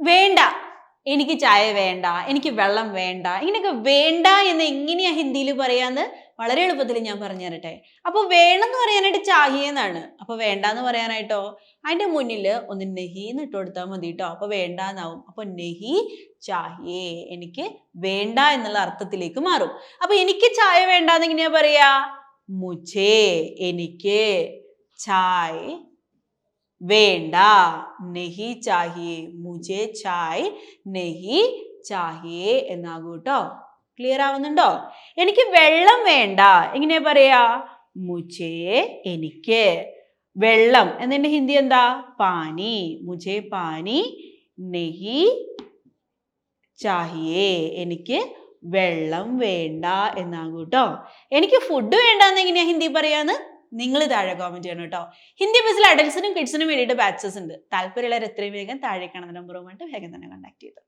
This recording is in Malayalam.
വേണ്ട, എനിക്ക് ചായ വേണ്ട, എനിക്ക് വെള്ളം വേണ്ട, ഇങ്ങനെയൊക്കെ വേണ്ട എന്ന് എങ്ങനെയാ ഹിന്ദിയിൽ പറയാന്ന് വളരെ എളുപ്പത്തിൽ ഞാൻ പറഞ്ഞു തരട്ടെ. അപ്പൊ വേണമെന്ന് പറയാനായിട്ട് ചാഹിയേ എന്നാണ്. അപ്പൊ വേണ്ട എന്ന് പറയാനായിട്ടോ അതിന്റെ മുന്നിൽ ഒന്ന് നെഹി എന്ന് ഇട്ട് കൊടുത്താൽ മതി കേട്ടോ. അപ്പൊ വേണ്ട എന്നാവും. അപ്പൊ നെഹി ചാഹിയേ, എനിക്ക് വേണ്ട എന്നുള്ള അർത്ഥത്തിലേക്ക് മാറും. അപ്പൊ എനിക്ക് ചായ വേണ്ട എന്ന് എങ്ങനെയാ പറയാ? മുझे, എനിക്ക്, ചായ് വേണ്ട, നെഹി ചാഹിയേ, മുझे ചായ് നെഹി ചാഹിയേ എന്നാകും കേട്ടോ. ക്ലിയർ ആവുന്നുണ്ടോ? എനിക്ക് വെള്ളം വേണ്ട എങ്ങനെയാ പറയാ? മുझे, എനിക്ക്, വെള്ളം എന്നതിന്റെ ഹിന്ദി എന്താ? പാനി. മുझे പാനി നെഹി ചാഹിയേ, എനിക്ക് വെള്ളം വേണ്ട എന്നാകും കേട്ടോ. എനിക്ക് ഫുഡ് വേണ്ട എന്ന് എങ്ങനെയാ ഹിന്ദി പറയാന്ന് നിങ്ങൾ താഴെ കോമെന്റ് ചെയ്യണം കേട്ടോ. ഹിന്ദി ബസ്സിൽ അഡൽസിനും കിഡ്സിനും വേണ്ടിയിട്ട് ബാച്ചസ് ഉണ്ട്. താല്പര്യമുള്ളവർ എത്രയും വേഗം താഴെ കാണുന്ന നമ്പറുമായിട്ട് വേഗം തന്നെ കോൺടാക്ട് ചെയ്തു.